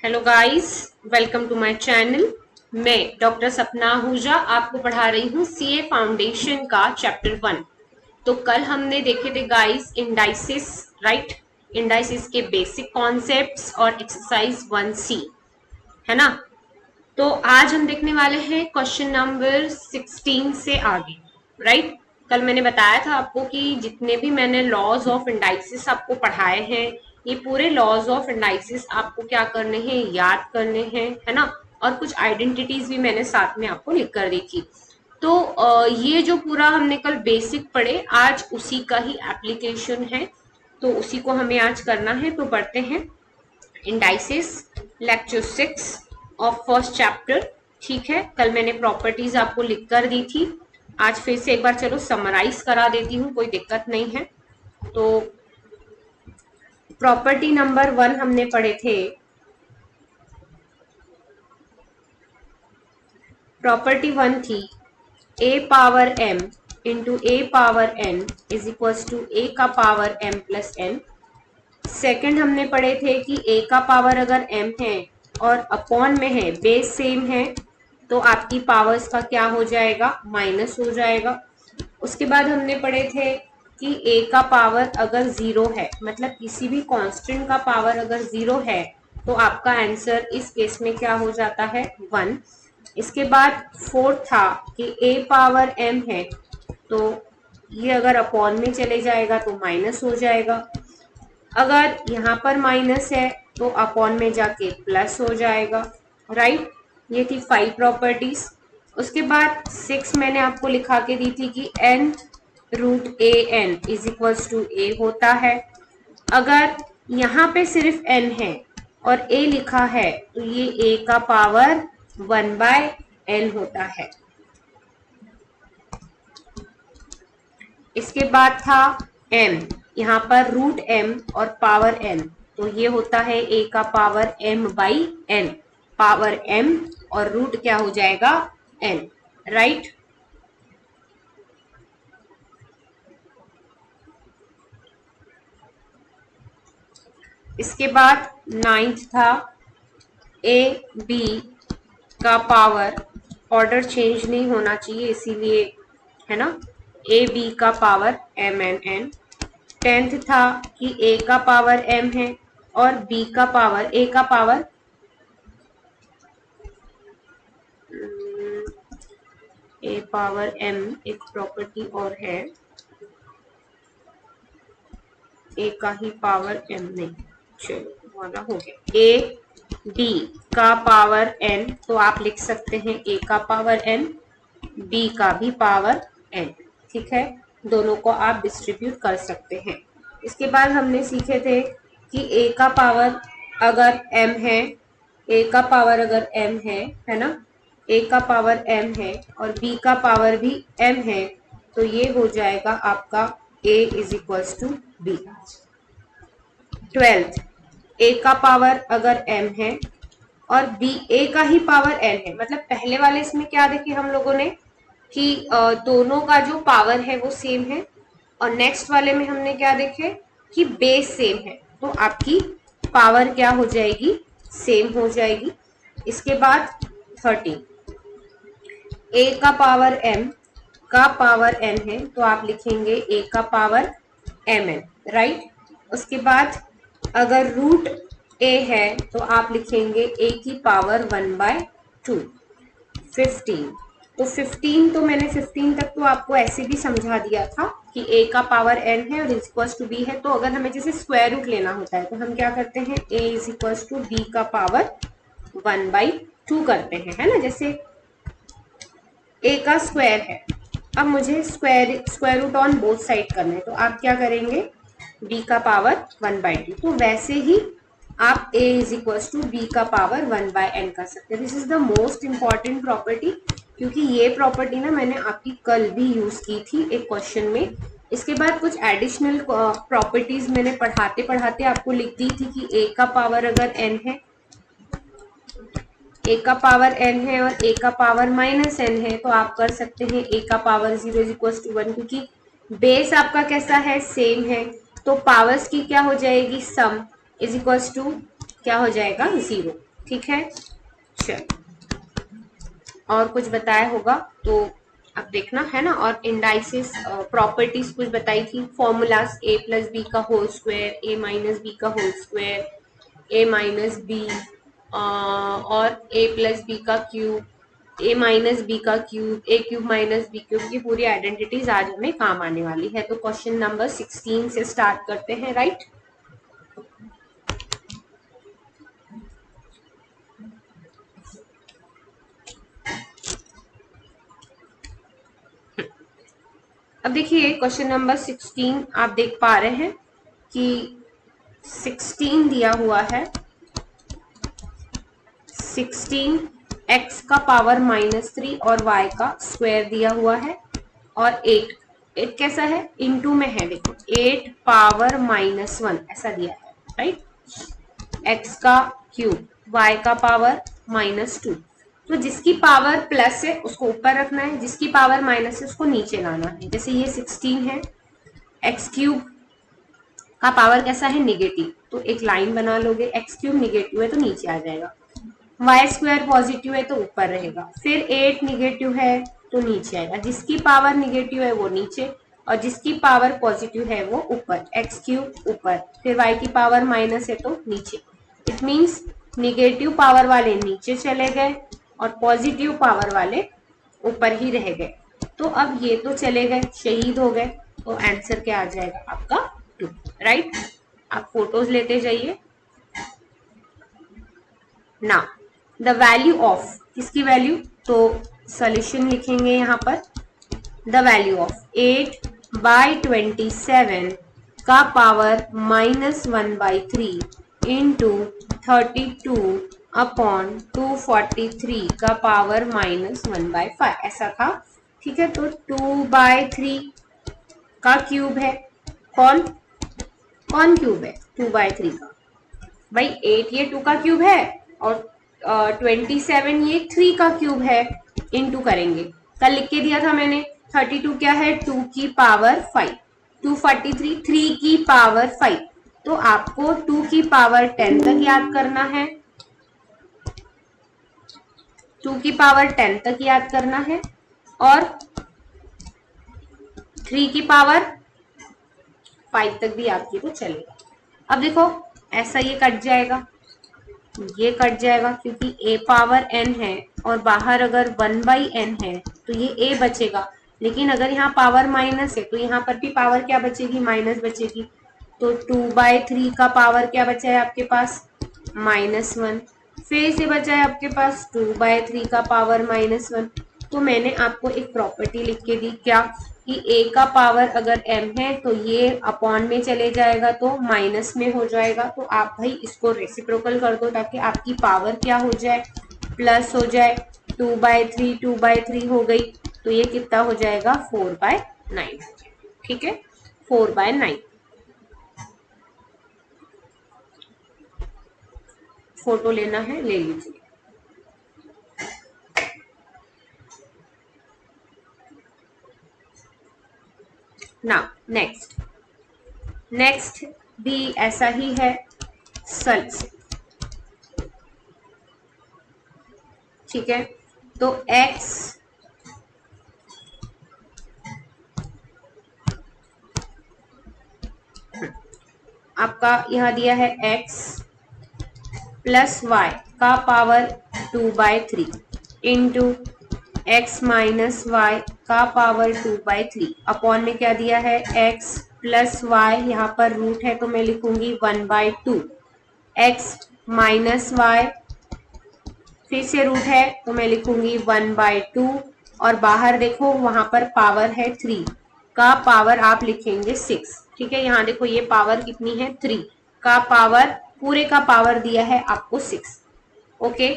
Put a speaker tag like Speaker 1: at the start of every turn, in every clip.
Speaker 1: Hello guys, welcome to my channel. मैं doctor Sapna Ahuja आपको पढ़ा रही हूँ सीए फाउंडेशन का चैप्टर 1। तो कल हमने देखे थे गाइस इंडाइसिस, राइट। इंडाइसिस के बेसिक कॉन्सेप्ट्स और एक्सरसाइज 1C, है ना। तो आज हम देखने वाले हैं क्वेश्चन नंबर 16 से आगे, राइट। कल मैंने बताया था आपको कि जितने भी मैंने लॉज ऑफ इंडाइसिस आपको पढ़ाए हैं, ये पूरे लॉज ऑफ इंडाइसिस आपको क्या करने हैं, याद करने हैं, है ना। और कुछ आइडेंटिटीज भी मैंने साथ में आपको लिख कर दी थी। तो ये जो पूरा हमने कल बेसिक पढ़े, आज उसी का ही एप्लीकेशन है, तो उसी को हमें आज करना है। तो पढ़ते हैं indices, lecture 6 of first chapter. ठीक है, कल मैंने प्रॉपर्टीज आपको लिख कर दी थी, आज फिर से एक बार चलो समराइज करा देती हूँ, कोई दिक्कत नहीं है। तो प्रॉपर्टी नंबर 1 हमने पढ़े थे, प्रॉपर्टी 1 थी a power m into a power n is equal to a का power m plus n। Second हमने पढ़े थे कि a का पावर अगर m है और अपॉन में है, बेस सेम है, तो आपकी पावर्स का क्या हो जाएगा, माइनस हो जाएगा। उसके बाद हमने पढ़े थे कि a का पावर अगर 0 है, मतलब किसी भी कांस्टेंट का पावर अगर 0 है, तो आपका आंसर इस केस में क्या हो जाता है, 1। इसके बाद फोर्थ था कि a पावर m है, तो ये अगर अपॉन में चले जाएगा तो माइनस हो जाएगा। अगर यहाँ पर माइनस है तो अपॉन में जाके प्लस हो जाएगा, राइट। ये थी 5 प्रॉपर्टीज। उसके बाद 6 मैंने आपको लिखा के दी थी कि n root a n is equal to a होता है। अगर यहाँ पे सिर्फ n है और a लिखा है, तो ये a का पावर 1/n होता है। इसके बाद था m, यहाँ पर रूट m और पावर n, तो ये होता है a का पावर m/n, पावर m और रूट क्या हो जाएगा, n, राइट। इसके बाद 9th था a b का पावर, ऑर्डर चेंज नहीं होना चाहिए इसीलिए, है ना, ए बी का पावर m/n। 10th था कि a का पावर m है और b का पावर, a का पावर a पावर m, एक प्रॉपर्टी और है, a का ही पावर m नहीं, चलो वाला हो गया। a b का पावर n, तो आप लिख सकते हैं a का पावर n, b का भी पावर n, ठीक है। दोनों को आप डिस्ट्रीब्यूट कर सकते हैं। इसके बाद हमने सीखे थे कि a का पावर अगर m है, a का पावर अगर m है ना, a का पावर m है और b का पावर भी m है, तो ये हो जाएगा आपका a is equal to b। 12th, a का पावर अगर m है और b, a का ही पावर n है, मतलब पहले वाले इसमें क्या देखे हम लोगों ने कि दोनों का जो पावर है वो सेम है, और नेक्स्ट वाले में हमने क्या देखे कि बेस सेम है, तो आपकी पावर क्या हो जाएगी, सेम हो जाएगी। इसके बाद 13, a का पावर m का पावर n है, तो आप लिखेंगे a का पावर mn, राइट। उसके बाद अगर रूट a है तो आप लिखेंगे a की पावर 1/2। 15, तो 15 तो मैंने 15 तक तो आपको ऐसे भी समझा दिया था कि a का पावर n है और इज इक्वल टू b है, तो अगर हमें जैसे स्क्वायर रूट लेना होता है तो हम क्या करते हैं, a is equal to b का पावर 1/2 करते हैं, है ना। जैसे a का स्क्वायर है, अब मुझे square root on both side करना है, तो आप क्या करेंगे, b का पावर 1/2, तो वैसे ही आप a is equal to b का पावर 1/n कर सकते हैं। This is the most important property, क्योंकि ये प्रॉपर्टी ना मैंने आपकी कल भी यूज की थी एक क्वेश्चन में। इसके बाद कुछ एडिशनल प्रॉपर्टीज मैंने पढ़ाते पढ़ाते आपको लिख दी थी कि a का पावर अगर n है, a का पावर n है और a का पावर -n है, तो आप कर सकते हैं a का पावर 0 इज इक्वल टू 1, क्योंकि बेस आपका कैसा है, सेम है, तो पावर्स की क्या हो जाएगी, सम इज इक्वल टू क्या हो जाएगा, 0। ठीक है, चलो और कुछ बताया होगा तो अब देखना है ना। और इंडाइसिस प्रॉपर्टीज कुछ बताई थी, फॉर्मूलाज ए प्लस बी का होल स्क्वायर, ए माइनस बी का होल स्क्वायर, ए माइनस बी और ए प्लस बी का क्यूब, ए माइनस बी का क्यूब, ए क्यूब माइनस बी क्यूब की पूरी आइडेंटिटीज आज हमें काम आने वाली है। तो क्वेश्चन नंबर 16 से स्टार्ट करते हैं, राइट। अब देखिए क्वेश्चन नंबर 16 आप देख पा रहे हैं कि 16 दिया हुआ है, 16 x का पावर -3 और y का स्क्वायर दिया हुआ है और 8 कैसा है, इनटू में है, देखो 8 पावर -1 ऐसा दिया है, राइट। x का क्यूब, y का पावर -2, तो जिसकी पावर प्लस है उसको ऊपर रखना है, जिसकी पावर माइनस है उसको नीचे लाना है। जैसे ये 16 है, एक्स क्यूब का पावर कैसा है, नेगेटिव, तो एक लाइन बना लोगे, एक्स क्यूब नेगेटिव है तो नीचे आ जाएगा, वाई स्क्वायर पॉजिटिव है तो ऊपर रहेगा, फिर 8 निगेटिव है तो नीचे आएगा, जिसकी पावर निगेटिव है वो नीचे और जिसकी पावर पॉजिटिव है वो ऊपर, एक्स क्यूब ऊपर, फिर वाई की पावर माइनस है तो नीचे। इट मीन्स निगेटिव पावर वाले नीचे चले गए और पॉजिटिव पावर वाले ऊपर ही रह गए। तो अब ये तो चले गए, शहीद हो गए, तो आंसर क्या आ जाएगा आपका 2, राइट। आप फोटोज लेते जाइए ना। द वैल्यू ऑफ, किसकी वैल्यू, तो सॉल्यूशन लिखेंगे यहाँ पर, द वैल्यू ऑफ 8/27 का पावर -1/3 इंटू 32 अपॉन 243 का पावर -1/5 ऐसा था, ठीक है। तो 2/3 का क्यूब है, कौन कौन क्यूब है 2/3 का, भाई 8 ये 2 का क्यूब है और 27 ये 3 का क्यूब है, इनटू करेंगे, कल लिख के दिया था मैंने। 32 क्या है, 2 की पावर 5, 243 3 की पावर 5, तो आपको 2 की पावर 10 तक याद करना है, 2 की पावर 10 तक याद करना है और 3 की पावर 5 तक भी याद किए तो चलेगा। अब देखो ऐसा ये कट जाएगा, ये कट जाएगा क्योंकि a पावर n है और बाहर अगर 1/n है तो ये a बचेगा, लेकिन अगर यहाँ पावर माइनस है तो यहाँ पर भी पावर क्या बचेगी, माइनस बचेगी। तो 2/3 का पावर क्या बचा है आपके पास, -1, फिर से बचा है आपके पास 2/3 का पावर -1। तो मैंने आपको एक प्रॉपर्टी लिख के दी, क्या कि a का पावर अगर m है तो ये अपॉन में चले जाएगा तो माइनस में हो जाएगा, तो आप भाई इसको रेसिप्रोकल कर दो ताकि आपकी पावर क्या हो जाए, प्लस हो जाए। 2/3 हो गई तो ये कितना हो जाएगा 4/9, ठीक है 4/9। फोटो लेना है ले लीजिए। ना नेक्स्ट भी ऐसा ही है, सच, ठीक है। तो x आपका यहाँ दिया है x प्लस y का power 2/3 into x minus y का पावर 2/3 अपॉन में क्या दिया है, x प्लस वाई, यहाँ पर रूट है तो मैं लिखूंगी 1/2, x माइनस वाई, फिर से रूट है तो मैं लिखूंगी 1/2 और बाहर देखो वहां पर पावर है 3 का पावर आप लिखेंगे 6, ठीक है। यहाँ देखो ये पावर कितनी है, 3 का पावर, पूरे का पावर दिया है आपको 6, ओके।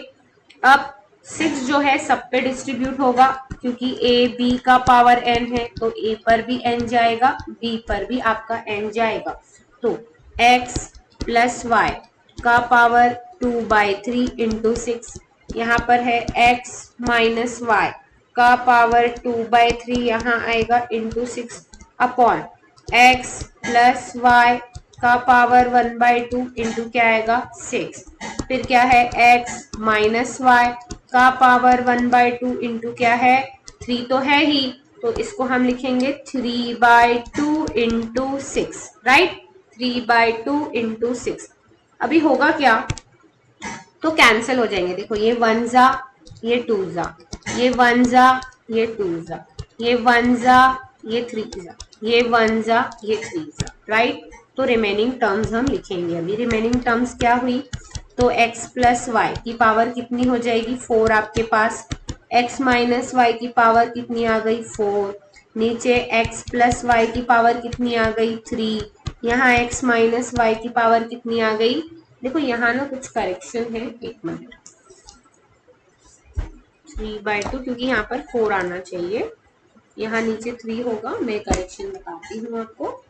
Speaker 1: अब 6 जो है सब पे डिस्ट्रीब्यूट होगा क्योंकि a b का पावर n है तो a पर भी n जाएगा, b पर भी आपका n जाएगा। तो x प्लस वाई का पावर 2/3 इंटू 6, यहाँ पर है x माइनस वाई का पावर 2/3 यहाँ आएगा into 6 upon x plus y का पावर 1/2 इंटू क्या आएगा 6। फिर क्या है एक्स माइनस वाई का पावर 1/2 इंटू क्या है 3 तो है ही, तो इसको हम लिखेंगे 3/2 इंटू 6, राइट, 3/2 इंटू 6। अभी होगा क्या, तो कैंसिल हो जाएंगे, देखो ये 1 जा, ये 2 जा, ये 1 जा, ये 2 जा, ये 1 जा, ये 3 जा, ये 1 जा, ये 3 जा, राइट। तो रिमेनिंग टर्म्स हम लिखेंगे। अभी रिमेनिंग टर्म्स क्या हुई, तो x प्लस वाई की पावर कितनी हो जाएगी 4 आपके पास, x माइनस वाई की पावर कितनी आ गई 4, नीचे x प्लस वाई की पावर कितनी आ गई 3, यहाँ x माइनस वाई की पावर कितनी आ गई, देखो यहाँ ना कुछ करेक्शन है, एक मिनट, 3/2 क्योंकि यहाँ पर 4 आना चाहिए, यहाँ नीचे 3 होगा, मैं करेक्शन बताती हूँ आपको।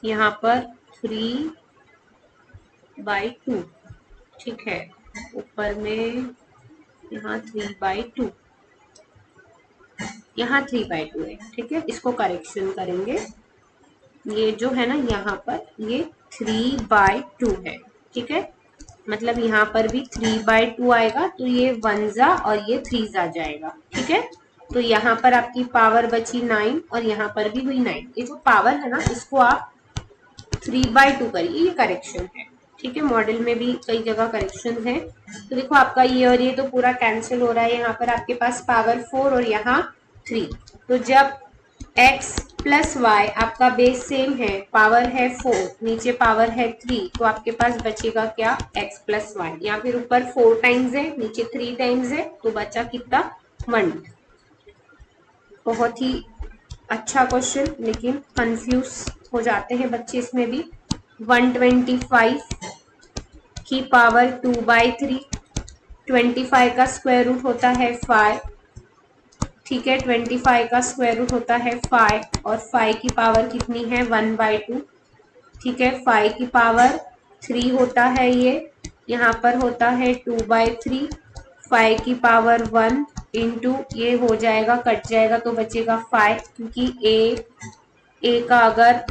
Speaker 1: यहाँ पर 3/2, ठीक है, ऊपर में यहाँ 3/2, यहाँ 3/2 है, ठीक है, इसको करेक्शन करेंगे। ये जो है ना यहाँ पर ये 3/2 है, ठीक है, मतलब यहाँ पर भी 3/2 आएगा, तो ये 1 जा और ये 3 जा जाएगा, ठीक है। तो यहाँ पर आपकी पावर बची 9 और यहाँ पर भी हुई 9। ये जो पावर है ना इसको आप 3/2 करिए, ये करेक्शन है, ठीक है। मॉडल में भी कई जगह करेक्शन है, तो देखो आपका ये और ये तो पूरा कैंसिल हो रहा है, यहाँ पर आपके पास पावर 4 और यहाँ 3, तो जब x प्लस वाई आपका बेस सेम है, पावर है 4, नीचे पावर है 3, तो आपके पास बचेगा क्या x प्लस वाई, या फिर ऊपर 4 टाइम्स है नीचे 3 टाइम्स है, तो बचा कितना 1। बहुत ही अच्छा क्वेश्चन, लेकिन कंफ्यूज हो जाते हैं बच्चे इसमें भी। 125 की पावर 2/3, 25 का स्क्वायर रूट होता है 5, ठीक है, 25 का स्क्वायर रूट होता है 5 और 5 की पावर कितनी है 1/2, ठीक है, 5 की पावर 3 होता है ये, यहाँ पर होता है 2/3, 5 की पावर 1 इंटू ये हो जाएगा, कट जाएगा तो बचेगा 5, क्योंकि ए का अगर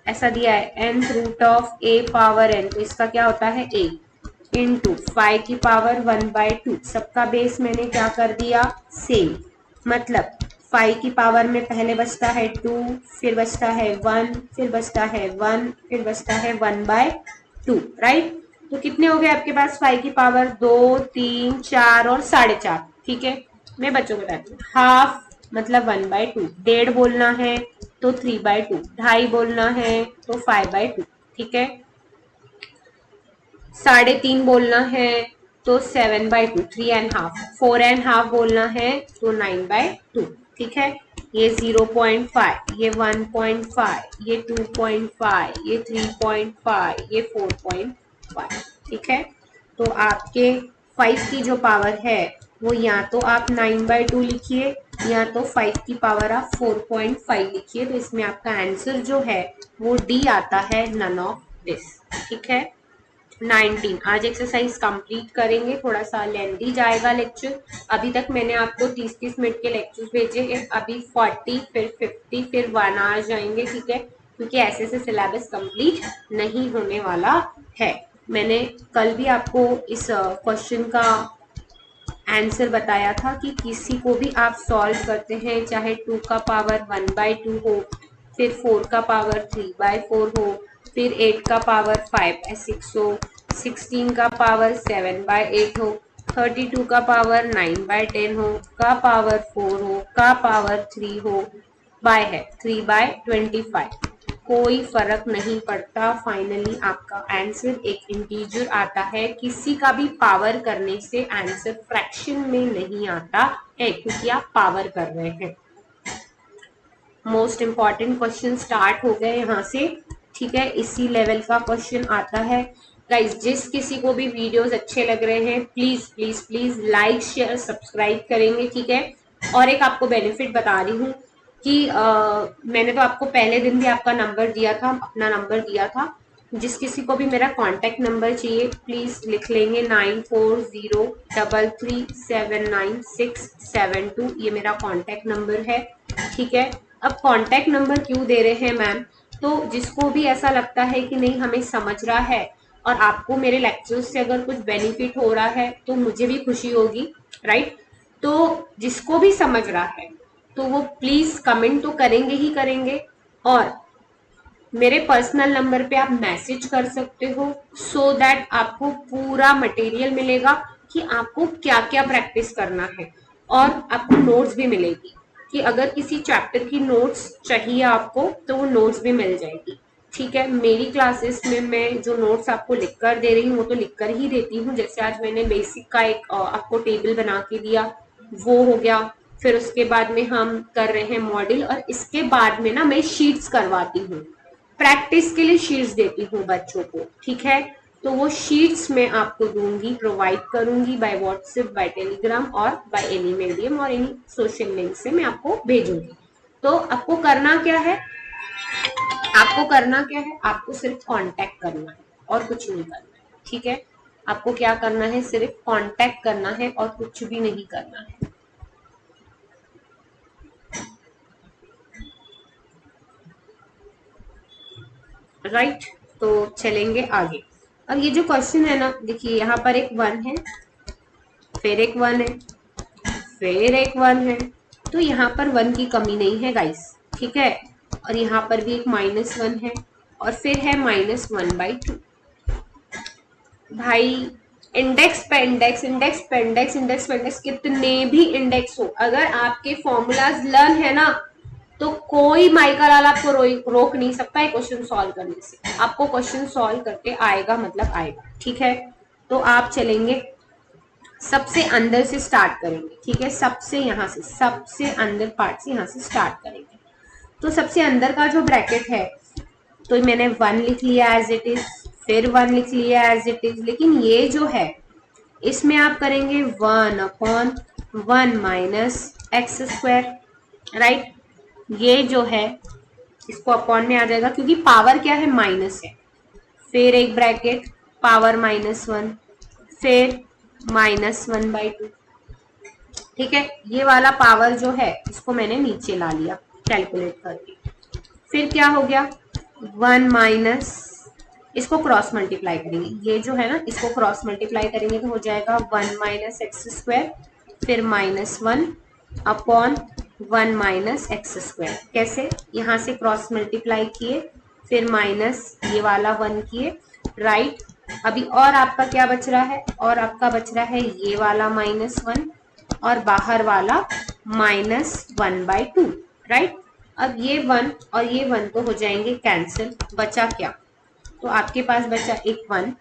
Speaker 1: ऐसा दिया है nth root of a power n, तो इसका क्या होता है a इंटू 5 की पावर 1/2, सबका बेस मैंने क्या कर दिया सेम, मतलब 5 की पावर में पहले बचता है 2, फिर बचता है 1, फिर बचता है 1, फिर बचता है 1/2, राइट। तो कितने हो गए आपके पास 5 की पावर 2, 3, 4 और 4.5, ठीक है। मैं बच्चों को बताती हूँ, हाफ मतलब 1/2, डेढ़ बोलना है तो 3/2, ढाई बोलना है तो 5/2, ठीक है, 3.5 बोलना है तो 7/2, 3.5, 4.5 बोलना है तो 9/2, ठीक है। ये 0.5, ये 1.5, ये 2.5, ये 3.5, ये 4.5, ठीक है। तो आपके 5 की जो पावर है वो या तो आप 9/2 लिखिए या तो 5 की पावर आप 4.5 लिखिए, तो इसमें आपका आंसर जो है वो डी आता है, नन ऑफ दिस, ठीक है। 19 आज एक्सरसाइज कंप्लीट करेंगे, थोड़ा सा लेंथी जाएगा लेक्चर। अभी तक मैंने आपको 30-30 मिनट के लेक्चर्स भेजे हैं, अभी 40, फिर 50, फिर 1 आवर जाएंगे, ठीक है, क्योंकि ऐसे से सिलेबस कंप्लीट नहीं होने वाला है। मैंने कल भी आपको इस क्वेश्चन का आंसर बताया था कि किसी को भी आप सॉल्व करते हैं, चाहे 2 का पावर 1/2 हो, फिर 4 का पावर 3/4 हो, फिर 8 का पावर 5/6 हो, 16 का पावर 7/8 हो, 32 का पावर 9/10 हो, का पावर 4 हो, का पावर 3 हो, बाय है 3/25, कोई फर्क नहीं पड़ता, फाइनली आपका आंसर एक इंटीजर आता है। किसी का भी पावर करने से आंसर फ्रैक्शन में नहीं आता है, क्योंकि आप पावर कर रहे हैं। मोस्ट इंपॉर्टेंट क्वेश्चन स्टार्ट हो गए यहाँ से, ठीक है, इसी लेवल का क्वेश्चन आता है। गाइज जिस किसी को भी वीडियोस अच्छे लग रहे हैं please please please like share subscribe करेंगे, ठीक है। और एक आपको बेनिफिट बता रही हूँ कि मैंने तो आपको पहले दिन भी आपका नंबर दिया था, अपना नंबर दिया था, जिस किसी को भी मेरा कांटेक्ट नंबर चाहिए प्लीज लिख लेंगे 9403379672, ये मेरा कांटेक्ट नंबर है, ठीक है। अब कांटेक्ट नंबर क्यों दे रहे हैं मैम, तो जिसको भी ऐसा लगता है कि नहीं हमें समझ रहा है और आपको मेरे लेक्चर्स से अगर कुछ बेनिफिट हो रहा है तो मुझे भी खुशी होगी, राइट। तो जिसको भी समझ रहा है तो वो प्लीज कमेंट तो करेंगे ही करेंगे, और मेरे पर्सनल नंबर पे आप मैसेज कर सकते हो, सो दैट आपको पूरा मटेरियल मिलेगा कि आपको क्या क्या प्रैक्टिस करना है, और आपको नोट्स भी मिलेगी कि अगर किसी चैप्टर की नोट्स चाहिए आपको तो वो नोट्स भी मिल जाएगी, ठीक है। मेरी क्लासेस में मैं जो नोट्स आपको लिख कर दे रही हूँ वो तो लिख कर ही देती हूँ। जैसे आज मैंने बेसिक का एक आपको टेबल बना के दिया, वो हो गया। फिर उसके बाद में हम कर रहे हैं मॉडल, और इसके बाद में ना मैं शीट्स करवाती हूँ, प्रैक्टिस के लिए शीट्स देती हूँ बच्चों को, ठीक है। तो वो शीट्स मैं आपको दूंगी, प्रोवाइड करूंगी बाय व्हाट्सएप, बाय टेलीग्राम और बाय एनी मीडियम और एनी सोशल लिंक से मैं आपको भेजूंगी। तो आपको करना क्या है, आपको सिर्फ कांटेक्ट करना है और कुछ नहीं करना है, ठीक है। आपको क्या करना है, सिर्फ कांटेक्ट करना है और कुछ भी नहीं करना है। राइट, तो चलेंगे आगे। अब ये जो क्वेश्चन है ना, देखिए यहाँ पर एक 1 है, फिर एक 1 है, फिर एक 1 है, तो यहाँ पर 1 की कमी नहीं है गाइस, ठीक है। और यहाँ पर भी एक -1 है, और फिर है -1/2। भाई इंडेक्स पे इंडेक्स, इंडेक्स पे इंडेक्स, इंडेक्स पे इंडेक्स, कितने भी इंडेक्स हो, अगर आपके फॉर्मूलाज लर्न है ना तो कोई माइका लाल आपको रोक नहीं सकता है क्वेश्चन सॉल्व करने से। आपको क्वेश्चन सॉल्व करके आएगा मतलब आएगा, ठीक है। तो आप चलेंगे, सबसे अंदर से स्टार्ट करेंगे, ठीक है। सबसे अंदर पार्ट से यहाँ से स्टार्ट करेंगे। तो सबसे अंदर का जो ब्रैकेट है, तो मैंने 1 लिख लिया एज इट इज, फिर 1 लिख लिया एज इट इज, लेकिन ये जो है इसमें आप करेंगे 1/1 माइनस एक्स स्क्वायर, राइट। ये जो है इसको अपॉन में आ जाएगा क्योंकि पावर क्या है, माइनस है। फिर एक ब्रैकेट पावर -1, फिर -1/2, ठीक है। ये वाला पावर जो है इसको मैंने नीचे ला लिया कैलकुलेट करके। फिर क्या हो गया, 1 माइनस, इसको क्रॉस मल्टीप्लाई करेंगे, ये जो है ना इसको क्रॉस मल्टीप्लाई करेंगे तो हो जाएगा 1 माइनस एक्स स्क्वायर, फिर -1 अपॉन 1 माइनस एक्स स्क्वायर। कैसे, यहाँ से क्रॉस मल्टीप्लाई किए, फिर माइनस ये वाला 1 किए, राइट। अभी और आपका क्या बच रहा है, और आपका बच रहा है ये वाला -1 और बाहर वाला -1/2, राइट। अब ये 1 और ये 1 तो हो जाएंगे कैंसिल, बचा क्या, तो आपके पास बचा एक 1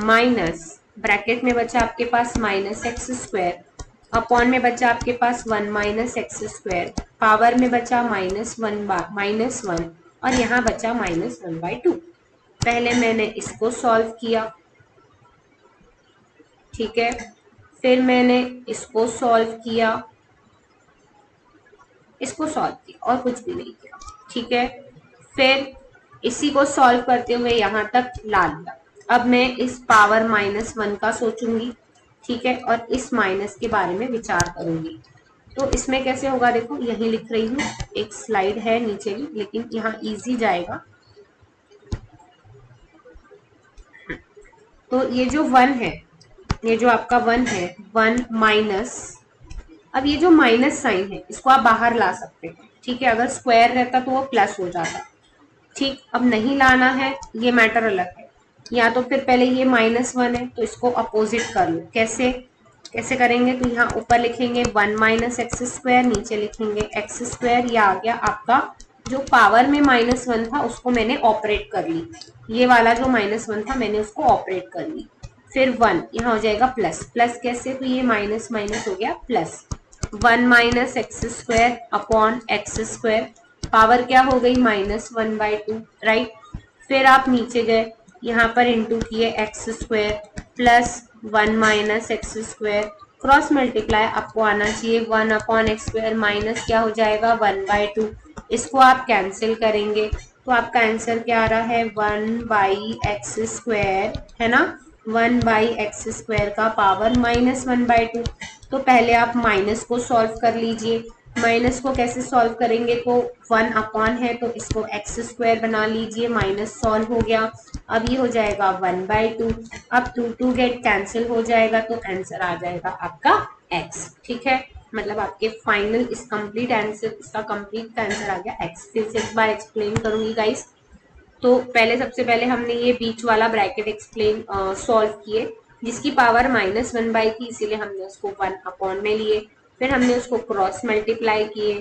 Speaker 1: माइनस ब्रैकेट में बचा आपके पास -एक्स स्क्वायर, अपॉन में बचा आपके पास 1 माइनस एक्स स्क्वायर, पावर में बचा -1 और यहाँ बचा -1/2। पहले मैंने इसको सॉल्व किया, ठीक है, फिर मैंने इसको सॉल्व किया, और कुछ भी नहीं किया, ठीक है। फिर इसी को सॉल्व करते हुए यहाँ तक ला लिया। अब मैं इस पावर -1 का सोचूंगी, ठीक है, और इस माइनस के बारे में विचार करूंगी। तो इसमें कैसे होगा, देखो यही लिख रही हूँ, एक स्लाइड है नीचे भी, लेकिन यहाँ इजी जाएगा। तो ये जो 1 है, ये जो आपका 1 है, 1 माइनस, अब ये जो माइनस साइन है इसको आप बाहर ला सकते हैं, ठीक है। अगर स्क्वायर रहता तो वो प्लस हो जाता, ठीक। अब नहीं लाना है, ये मैटर अलग है। या तो फिर पहले ये -1 है तो इसको अपोजिट कर लो, कैसे करेंगे, तो यहाँ ऊपर लिखेंगे 1 माइनस एक्स स्क्वायर, नीचे लिखेंगे एक्स स्क्वायर। ये आ गया आपका, जो पावर में -1 था उसको मैंने ऑपरेट कर ली, ये वाला जो -1 था मैंने उसको ऑपरेट कर ली। फिर 1 यहाँ हो जाएगा प्लस, प्लस कैसे, तो ये माइनस माइनस हो गया plus, 1 minus x square upon x square, power क्या हो गई -1/2, राइट। फिर आप नीचे गए, यहाँ पर इंटू किए x square plus 1 minus x square, cross multiply आपको आना चाहिए, 1 अपॉन एक्स स्क्वायर माइनस क्या हो जाएगा 1/2, इसको आप कैंसिल करेंगे तो आपका आंसर क्या आ रहा है 1/x स्क्वायर, है ना। 1/x स्क्वायर का पावर -1/2। तो पहले आप माइनस को सॉल्व कर लीजिए, माइनस को कैसे सॉल्व करेंगे, तो 1 अपॉन है तो इसको एक्स स्क्वायर बना लीजिए, माइनस सॉल्व हो गया। अब ये हो जाएगा 1/2। अब 2 गेट कैंसिल हो जाएगा तो आंसर आ जाएगा आपका एक्स। ठीक है, मतलब आपके फाइनल इस कंप्लीट आंसर, इसका कंप्लीट आंसर आ गया एक्स। फिर से एक बार एक्सप्लेन करूंगी गाइस। तो पहले सबसे पहले हमने ये बीच वाला ब्रैकेट एक्सप्लेन सॉल्व किए, जिसकी पावर -1 थी, इसीलिए हमने उसको 1 अपॉन में लिए। फिर हमने उसको क्रॉस मल्टीप्लाई किए,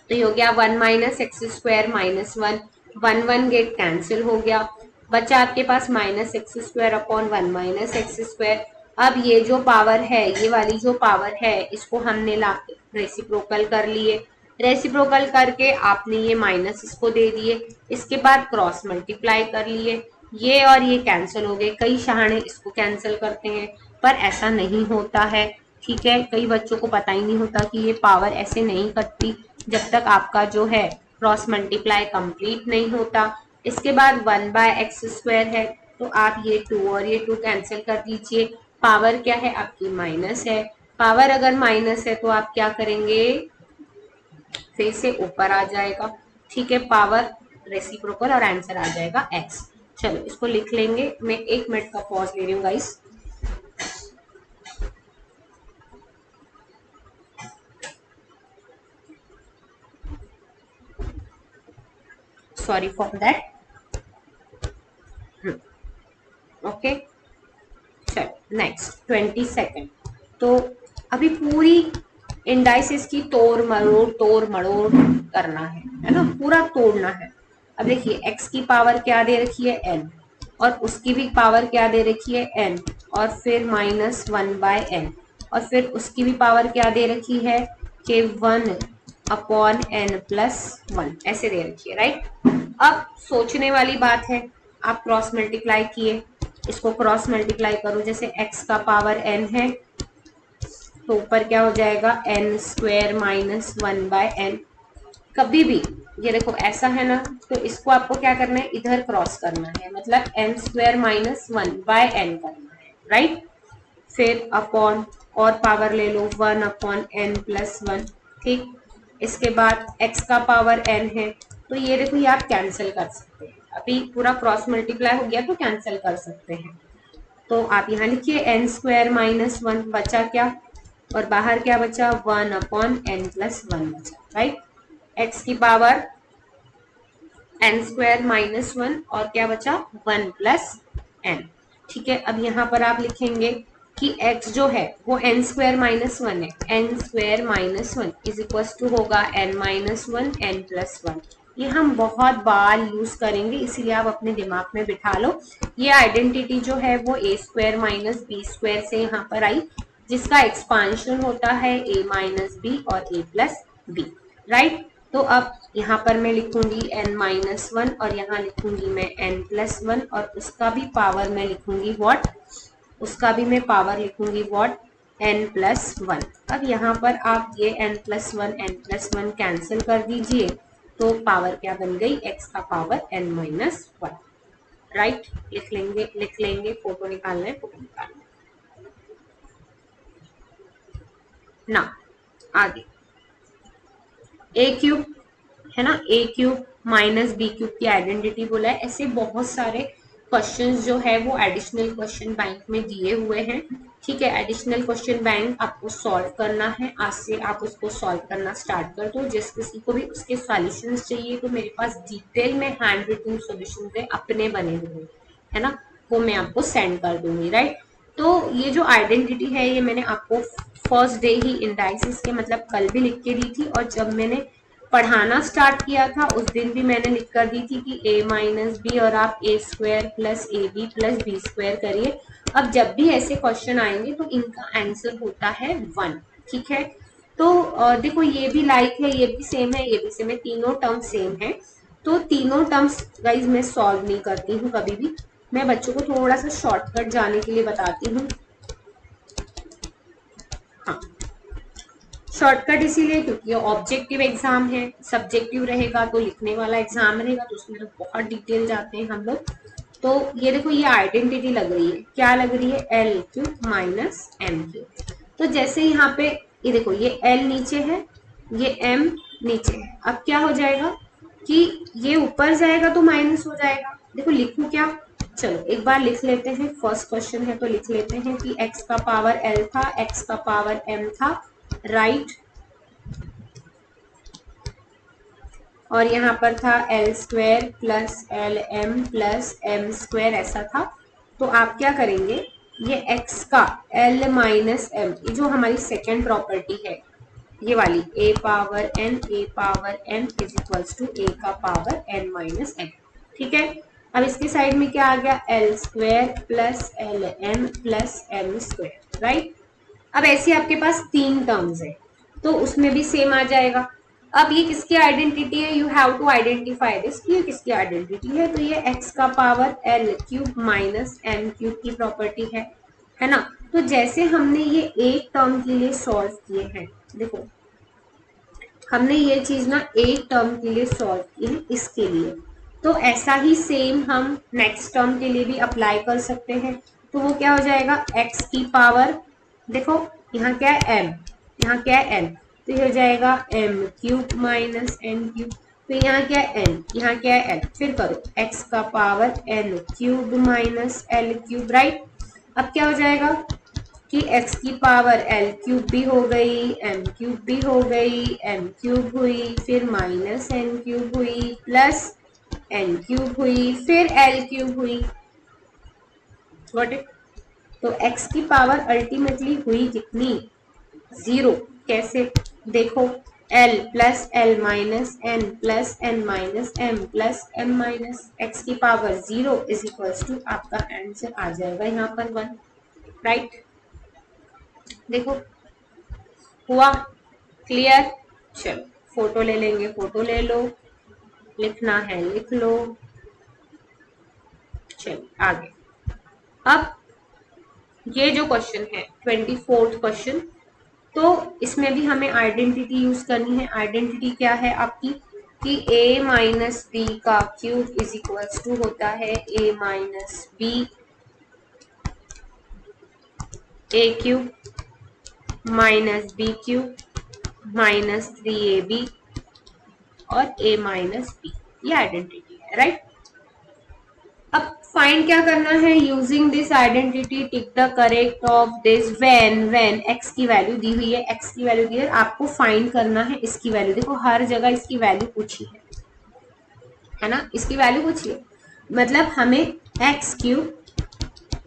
Speaker 1: तो ये हो गया 1 minus x square -1, 1 get cancel हो गया, बचा आपके पास -x² upon 1 minus x square. अब ये जो पावर है, ये वाली जो पावर है, इसको हमने ला रेसिप्रोकल कर लिए। रेसिप्रोकल करके आपने ये माइनस इसको दे दिए, इसके बाद क्रॉस मल्टीप्लाई कर लिए, ये और ये कैंसिल हो गए। कई शहाणे इसको कैंसिल करते हैं, पर ऐसा नहीं होता है। ठीक है, कई बच्चों को पता ही नहीं होता कि ये पावर ऐसे नहीं कटती जब तक आपका जो है क्रॉस मल्टीप्लाई कंप्लीट नहीं होता। इसके बाद 1/x² है, तो आप ये 2 और ये 2 कैंसिल कर दीजिए। पावर क्या है आपकी, माइनस है। पावर अगर माइनस है तो आप क्या करेंगे, फिर से ऊपर आ जाएगा। ठीक है, पावर रेसिप्रोकल और आंसर आ जाएगा x। चलो इसको लिख लेंगे, मैं 1 मिनट का पॉज ले रही हूँ guys. Sorry for that. Okay, चलो नेक्स्ट 22nd। तो अभी पूरी इंडाइसिस की तोड़ मरोड़ करना है ना, पूरा तोड़ना है। अब देखिए x की पावर क्या दे रखी है n, और उसकी भी पावर क्या दे रखी है n, और फिर -1/n, और फिर उसकी भी पावर क्या दे रखी है कि 1 अपॉन n+1 ऐसे दे रखी है, राइट। अब सोचने वाली बात है, आप क्रॉस मल्टीप्लाई किए, इसको क्रॉस मल्टीप्लाई करो, जैसे x का पावर n है तो ऊपर क्या हो जाएगा n² -1/n। कभी भी ये देखो ऐसा है ना, तो इसको आपको क्या करना है, इधर क्रॉस करना है, मतलब n² -1/n करना है, राइट। फिर अपॉन और पावर ले लो 1 अपॉन n+1। ठीक, इसके बाद x का पावर n है, तो ये देखो ये आप कैंसिल कर सकते हैं, अभी पूरा क्रॉस मल्टीप्लाई हो गया तो कैंसिल कर सकते हैं। तो आप यहाँ लिखिए n² -1, बचा क्या, और बाहर क्या बचा 1 अपॉन n+1 बचा, राइट। x की पावर n² -1 और क्या बचा 1+n। ठीक है, अब यहाँ पर आप लिखेंगे कि x जो है वो n² -1 है, n² -1 इज इक्वल टू होगा n-1 n+1। ये हम बहुत बार यूज करेंगे, इसीलिए आप अपने दिमाग में बिठा लो। ये आइडेंटिटी जो है वो a² -b² से यहाँ पर आई, जिसका एक्सपांशन होता है a -b और a+b, राइट। तो अब यहाँ पर मैं लिखूंगी n-1 और यहाँ लिखूंगी मैं n+1, और उसका भी पावर मैं लिखूंगी व्हाट, उसका भी मैं पावर लिखूंगी व्हाट n+1। अब यहाँ पर आप ये n+1 कैंसिल कर दीजिए, तो पावर क्या बन गई, x का पावर n-1, राइट। लिख लेंगे, फोटो निकालना है, फोटो निकालना है ना। आगे a³ है ना, a³ -b³ की आइडेंटिटी बोला है। ऐसे बहुत सारे क्वेश्चंस जो है वो एडिशनल क्वेश्चन बैंक में दिए हुए हैं। ठीक है, एडिशनल क्वेश्चन बैंक आपको सॉल्व करना है, आज से आप उसको सॉल्व करना स्टार्ट कर दो। जिस किसी को भी उसके सॉल्यूशंस चाहिए तो मेरे पास डिटेल में हैंड रिटन सॉल्यूशंस है, अपने बने हुए, है ना, वो मैं आपको सेंड कर दूंगी, राइट। तो ये जो आइडेंटिटी है ये मैंने आपको फर्स्ट डे ही इंडाइसिस के मतलब कल भी लिख के दी थी, और जब मैंने पढ़ाना स्टार्ट किया था उस दिन भी मैंने लिख कर दी थी कि a -b और आप a² + ab + b² करिए। अब जब भी ऐसे क्वेश्चन आएंगे तो इनका आंसर होता है 1। ठीक है, तो देखो ये भी लाइक है, ये भी सेम है, ये भी सेम है, तीनों टर्म सेम है। तो तीनों टर्म्स गाइज मैं सॉल्व नहीं करती हूँ कभी भी, मैं बच्चों को थोड़ा सा शॉर्टकट जाने के लिए बताती हूँ। हाँ, शॉर्टकट इसीलिए क्योंकि ऑब्जेक्टिव एग्जाम है, सब्जेक्टिव रहेगा तो लिखने वाला एग्जाम रहेगा, तो उसमें तो बहुत डिटेल जाते हैं हम लोग। तो ये देखो ये आइडेंटिटी लग रही है, क्या लग रही है, L³ - M³। तो जैसे यहाँ पे ये देखो ये L नीचे है ये m नीचे है। अब क्या हो जाएगा कि ये ऊपर जाएगा तो माइनस हो जाएगा। देखो लिखूं क्या, चलो एक बार लिख लेते हैं। फर्स्ट क्वेश्चन है तो लिख लेते हैं कि x का पावर l था, x का पावर m था, राइट। और यहाँ पर था l square plus l m plus m square, ऐसा था। तो आप क्या करेंगे, ये x का l माइनस एम, ये जो हमारी सेकेंड प्रॉपर्टी है ये वाली, a power n is equals to a का पावर n माइनस m, ठीक है। अब इसके साइड में क्या आ गया, l square plus l m plus m square, right. अब ऐसे आपके पास तीन टर्म्स है तो उसमें भी सेम आ जाएगा। अब ये किसकी आइडेंटिटी है, you have to identify this, ये किसकी आइडेंटिटी है, तो ये x का power l cube minus m cube की प्रॉपर्टी है ना। तो जैसे हमने ये एक टर्म के लिए सॉल्व किए हैं, देखो हमने ये चीज ना एक टर्म के लिए सॉल्व की है इसके लिए, तो ऐसा ही सेम हम नेक्स्ट टर्म के लिए भी अप्लाई कर सकते हैं। तो वो क्या हो जाएगा, x की पावर, देखो यहाँ क्या है m, यहाँ क्या है n, तो ये हो जाएगा m cube minus n cube. तो यहाँ क्या है n, यहाँ क्या है l, फिर करो x का power n cube minus l cube, right. अब क्या हो जाएगा कि x की पावर l क्यूब भी हो गई, m क्यूब भी हो गई, m क्यूब हुई, फिर माइनस n क्यूब हुई, प्लस n क्यूब हुई, फिर l क्यूब हुई, गॉट इट। तो x की पावर अल्टीमेटली हुई कितनी, 0। कैसे, देखो l plus l minus n plus n minus m plus m minus x की पावर 0 इज इक्वल्स टू आपका आंसर आ जाएगा यहाँ पर 1, राइट। देखो हुआ क्लियर, चलो फोटो ले लेंगे, फोटो ले लो, लिखना है लिख लो, चलो आगे। अब ये जो क्वेश्चन है 24th क्वेश्चन, तो इसमें भी हमें आइडेंटिटी यूज करनी है। आइडेंटिटी क्या है आपकी कि a माइनस बी का क्यूब इज इक्वल्स टू होता है a minus b a cube minus b cube minus 3ab और a माइनस बी, ये आइडेंटिटी है, राइट। अब फाइंड क्या करना है, using this identity tick the correct of this when x की वैल्यू दी हुई है, x की वैल्यू दी है, आपको फाइंड करना है इसकी वैल्यू। देखो हर जगह इसकी वैल्यू पूछी है ना, इसकी वैल्यू पूछी है, मतलब हमें x क्यूब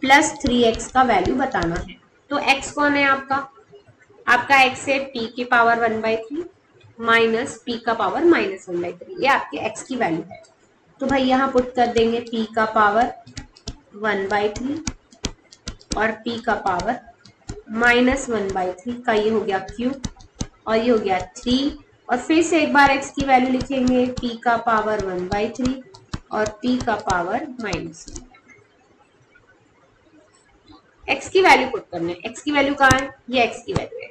Speaker 1: प्लस 3x का वैल्यू बताना है। तो x कौन है आपका x है p की पावर 1/3 माइनस p का पावर माइनस 1/3, ये आपके x की वैल्यू है। तो भाई यहाँ पुट कर देंगे p का पावर 1/3 और p का पावर माइनस 1/3 का, ये हो गया क्यूब और ये हो गया 3, और फिर से एक बार x की वैल्यू लिखेंगे p का पावर 1/3 और p का पावर माइनस 1। x की वैल्यू पुट करना है, x की वैल्यू कहाँ है, ये x की वैल्यू है,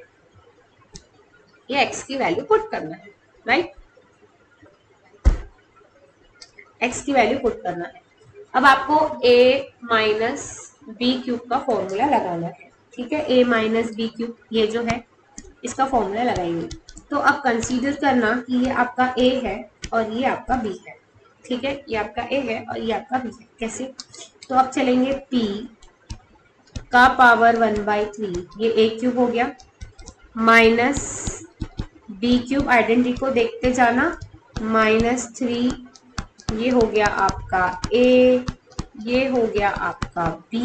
Speaker 1: ये x की वैल्यू पुट करना है, राइट। x की वैल्यू पुट करना है। अब आपको a माइनस बी क्यूब का फॉर्मूला लगाना है, ठीक है। a माइनस बी क्यूब ये जो है इसका फॉर्मूला लगाएंगे। तो अब कंसीडर करना कि ये आपका a है और ये आपका b है, ठीक है। ये आपका a है और ये आपका b है, कैसे, तो अब चलेंगे p का पावर 1/3, ये a क्यूब हो गया, माइनस बी क्यूब, आइडेंटिटी को देखते जाना, माइनस 3, ये हो गया आपका a, ये हो गया आपका b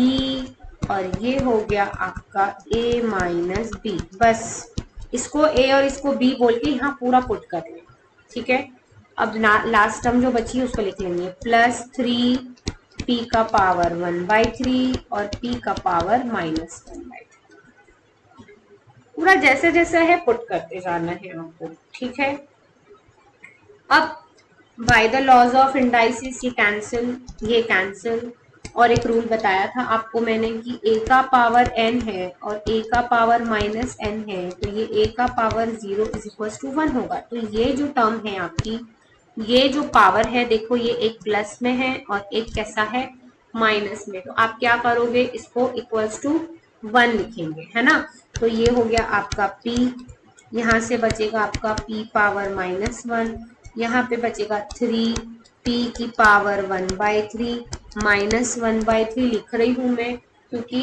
Speaker 1: और ये हो गया आपका a माइनस b। बस इसको a और इसको b बोल के यहाँ पूरा पुट कर लें, ठीक है। अब लास्ट टर्म जो बची है उसको लिख लेंगे, प्लस 3p का पावर 1/3 और p का पावर माइनस 1/3। पूरा जैसे जैसे है पुट करते जाना है आपको, ठीक है। अब by the laws of indices ये कैंसिल, और एक रूल बताया था आपको मैंने कि a का पावर n है और a का पावर माइनस n है, तो ये a का पावर 0 इज इक्वल टू 1 होगा। तो ये जो टर्म है आपकी, ये जो पावर है, देखो ये एक प्लस में है और एक कैसा है, माइनस में। तो आप क्या करोगे, इसको इक्वल्स टू 1 लिखेंगे, है ना। तो ये हो गया आपका p यहाँ से बचेगा आपका p पावर -1, यहाँ पे बचेगा 3 p की पावर 1/3 -1/3 लिख रही हूँ मैं, क्योंकि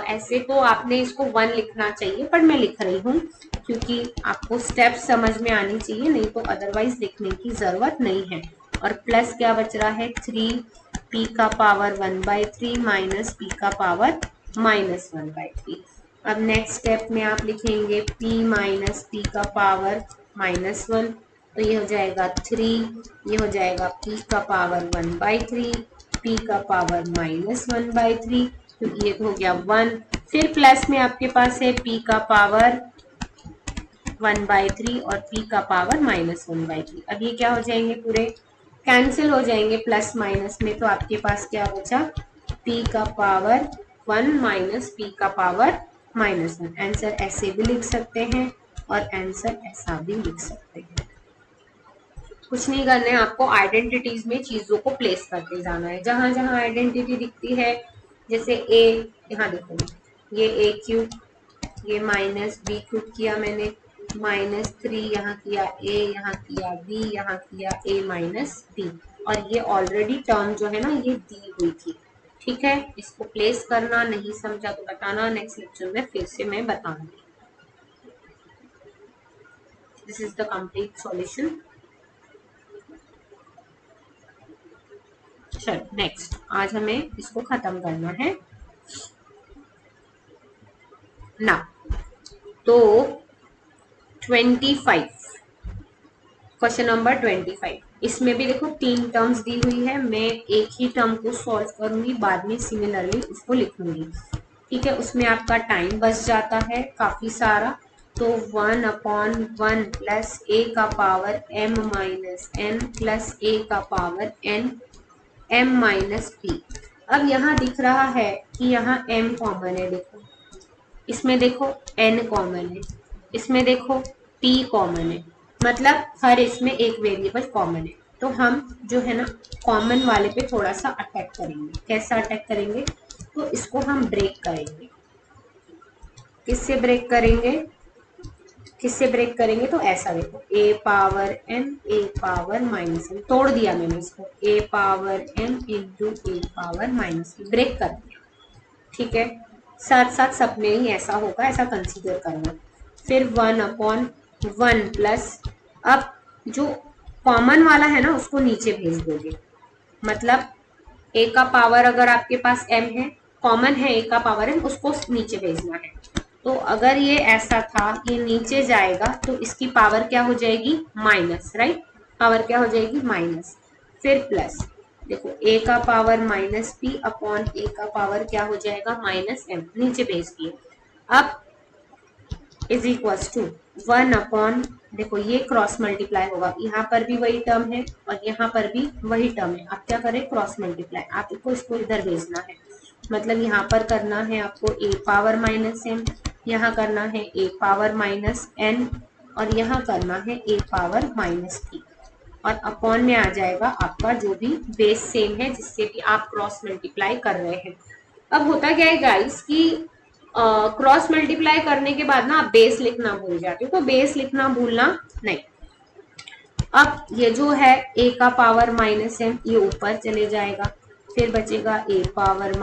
Speaker 1: ऐसे तो आपने इसको 1 लिखना चाहिए, पर मैं लिख रही हूँ क्योंकि आपको स्टेप समझ में आनी चाहिए, नहीं तो अदरवाइज लिखने की जरूरत नहीं है। और प्लस क्या बच रहा है 3 p का पावर 1/3 माइनस p का पावर -1/3। अब नेक्स्ट स्टेप में आप लिखेंगे p माइनस p का पावर -1, तो ये हो जाएगा 3, ये हो जाएगा p का पावर 1/3, p का पावर -1/3, क्योंकि ये तो हो गया 1। फिर प्लस में आपके पास है p का पावर 1/3 और p का पावर -1/3। अब ये क्या हो जाएंगे, पूरे कैंसिल हो जाएंगे प्लस माइनस में, तो आपके पास क्या बचा p का पावर 1 माइनस p का पावर -1। आंसर ऐसे भी लिख सकते हैं और आंसर ऐसा भी लिख सकते हैं। कुछ नहीं करना है आपको, आइडेंटिटीज में चीजों को प्लेस करते जाना है। जहां जहां आइडेंटिटी दिखती है, जैसे a, यहाँ देखो ये a क्यूब, ये -b³ किया मैंने, -3 यहाँ किया a, यहाँ किया b, यहाँ किया a -b, और ये ऑलरेडी टर्म जो है ना ये दी हुई थी। ठीक है, इसको प्लेस करना, नहीं समझा तो बताना, नेक्स्ट लेक्चर में फिर से मैं बताऊंगी। This is the complete solution. चलो नेक्स्ट, आज हमें इसको खत्म करना है ना। तो 25, क्वेश्चन नंबर 25, इसमें भी देखो 3 टर्म्स दी हुई है। मैं एक ही टर्म को सॉल्व करूंगी, बाद में सिमिलरली उसको लिखूंगी। ठीक है, उसमें आपका टाइम बच जाता है काफी सारा। तो 1/1 प्लस a का power m minus n plus a का power n m minus p। अब यहाँ दिख रहा है कि यहाँ m कॉमन है, देखो इसमें देखो n कॉमन है, इसमें देखो p कॉमन है, मतलब हर इसमें एक वेरिएबल कॉमन है। तो हम जो है ना कॉमन वाले पे थोड़ा सा अटैक करेंगे। कैसा अटैक करेंगे, तो इसको हम ब्रेक करेंगे। किससे ब्रेक करेंगे, किससे ब्रेक करेंगे, तो ऐसा देखो a power m, a power -m, तोड़ दिया मैंने इसको, a power m into a power -m, break कर दिया। ठीक है, साथ साथ सब में ही ऐसा होगा, ऐसा कंसीडर करना। फिर 1/1 प्लस, अब जो कॉमन वाला है ना उसको नीचे भेज दोगे, मतलब a का पावर अगर आपके पास m है, कॉमन है a का पावर m, उसको नीचे भेजना है। तो अगर ये ऐसा था, ये नीचे जाएगा तो इसकी पावर क्या हो जाएगी, माइनस, राइट, पावर क्या हो जाएगी माइनस। फिर प्लस, देखो a का पावर -p अपॉन a का पावर क्या हो जाएगा -m, नीचे भेज दिए। अब इज इक्वल्स टू 1/, देखो ये क्रॉस मल्टीप्लाई होगा, यहाँ पर भी वही टर्म है और यहाँ पर भी वही टर्म है। आप क्या करें, क्रॉस मल्टीप्लाई, आपको इसको इधर भेजना है, मतलब यहाँ पर करना है आपको a पावर -m, यहाँ करना है a पावर -n, और यहाँ करना है a पावर -p, और अपॉन में आ जाएगा आपका जो भी बेस सेम है जिससे भी आप क्रॉस मल्टीप्लाई कर रहे हैं। अब होता क्या है गाइस कि क्रॉस मल्टीप्लाई करने के बाद ना आप बेस लिखना भूल जाते हो, तो बेस लिखना भूलना नहीं। अब ये जो है a का पावर -m, ये ऊपर चले जाएगा, फिर बचेगा a power -m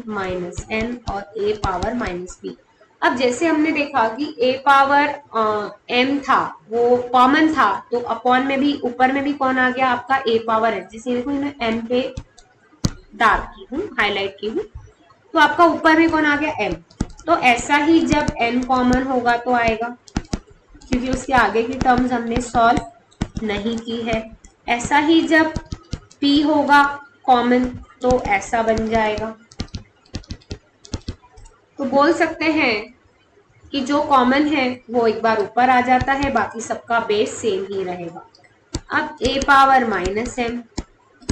Speaker 1: minus n और a पावर -p। अब जैसे हमने देखा कि a पावर m था वो कॉमन था, तो अपॉन में भी ऊपर में भी कौन आ गया आपका a पावर n, जैसे देखो मैं n पे डार्क की हूँ, हाईलाइट की हूँ, तो आपका ऊपर में कौन आ गया m। तो ऐसा ही जब n कॉमन होगा तो आएगा, क्योंकि उसके आगे की टर्म्स हमने सॉल्व नहीं की है। ऐसा ही जब p होगा कॉमन तो ऐसा बन जाएगा। तो बोल सकते हैं कि जो कॉमन है वो एक बार ऊपर आ जाता है, बाकी सबका बेस सेम ही रहेगा। अब a power -m,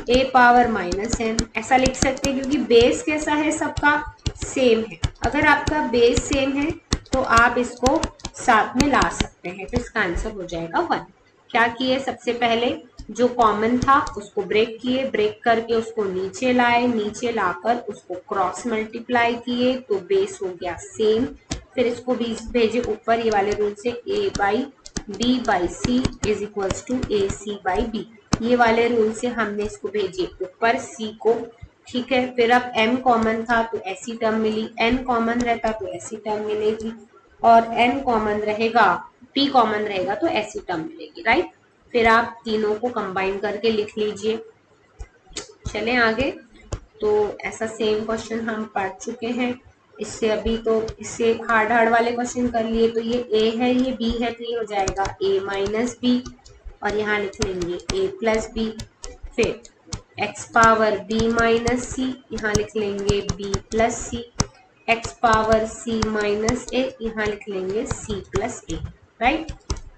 Speaker 1: a power -m ऐसा लिख सकते हैं, क्योंकि बेस कैसा है, सबका सेम है। अगर आपका बेस सेम है तो आप इसको साथ में ला सकते हैं, तो इसका आंसर हो जाएगा 1। क्या किए, सबसे पहले जो कॉमन था उसको ब्रेक किए, ब्रेक करके उसको नीचे लाए, नीचे लाकर उसको क्रॉस मल्टीप्लाई किए तो बेस हो गया सेम। फिर इसको भेजे ऊपर ये वाले रूल से, a by b by c is equals to a c by b. ये वाले रूल से हमने इसको भेजे ऊपर c को, ठीक है। फिर अब m कॉमन था तो ऐसी टर्म मिली, n कॉमन रहता तो ऐसी टर्म मिलेगी, और n कॉमन रहेगा, p कॉमन रहेगा तो ऐसी टर्म मिलेगी, राइट। फिर आप तीनों को कंबाइन करके लिख लीजिए। चलें आगे। तो ऐसा सेम क्वेश्चन हम पढ़ चुके हैं, इससे अभी तो इससे हार्ड वाले क्वेश्चन कर लिए। तो ये a है, ये b है, तो ये हो जाएगा a माइनस बी, और यहाँ लिख लेंगे a प्लस बी। फिर x power b minus c, यहाँ लिख लेंगे b plus c. x power c minus a, यहाँ लिख लेंगे c प्लस a, राइट।